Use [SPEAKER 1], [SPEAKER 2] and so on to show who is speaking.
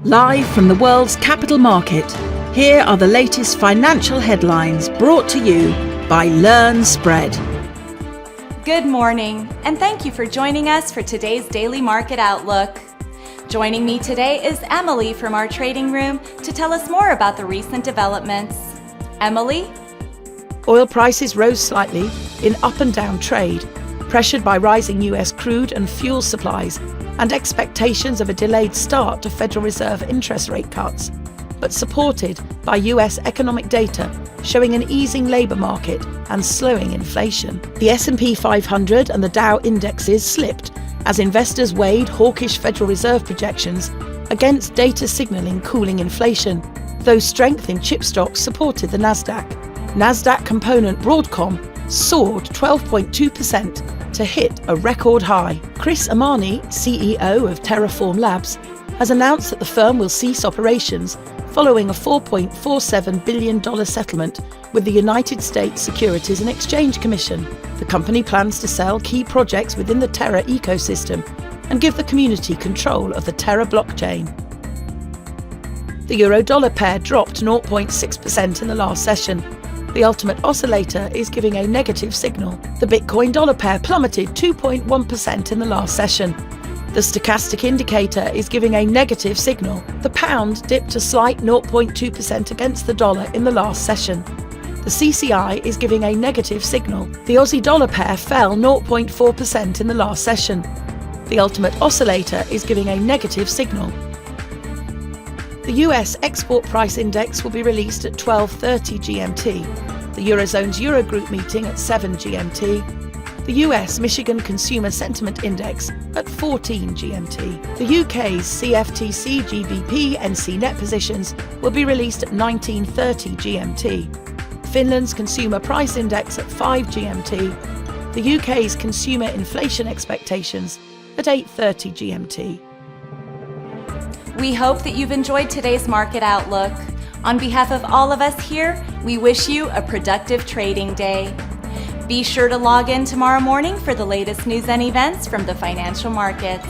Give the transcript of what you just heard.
[SPEAKER 1] Live from the world's capital market, here are the latest financial headlines brought to you by Learn Spread.
[SPEAKER 2] Good morning, and thank you for joining us for today's Daily Market Outlook. Joining me today is Emily from our trading room to tell us more about the recent developments. Emily?
[SPEAKER 1] Oil prices rose slightly in up and down trade, pressured by rising US crude and fuel supplies and expectations of a delayed start to Federal Reserve interest rate cuts, but supported by US economic data showing an easing labour market and slowing inflation. The S&P 500 and the Dow indexes slipped as investors weighed hawkish Federal Reserve projections against data signalling cooling inflation, though strength in chip stocks supported the Nasdaq. Nasdaq component Broadcom soared 12.2% to hit a record high. Chris Amani, CEO of Terraform Labs, has announced that the firm will cease operations following a $4.47 billion settlement with the United States Securities and Exchange Commission. The company plans to sell key projects within the Terra ecosystem and give the community control of the Terra blockchain. The euro-dollar pair dropped 0.6% in the last session. The ultimate oscillator is giving a negative signal. The Bitcoin-dollar pair plummeted 2.1% in the last session. The stochastic indicator is giving a negative signal. The pound dipped a slight 0.2% against the dollar in the last session. The CCI is giving a negative signal. The Aussie-dollar pair fell 0.4% in the last session. The ultimate oscillator is giving a negative signal. The US Export Price Index will be released at 12:30 GMT, the Eurozone's Eurogroup meeting at 7 GMT, the US Michigan Consumer Sentiment Index at 14 GMT. The UK's CFTC GBP NC net positions will be released at 19:30 GMT, Finland's Consumer Price Index at 5 GMT, the UK's consumer inflation expectations at 8:30 GMT.
[SPEAKER 2] We hope that you've enjoyed today's Market Outlook. On behalf of all of us here, we wish you a productive trading day. Be sure to log in tomorrow morning for the latest news and events from the financial markets.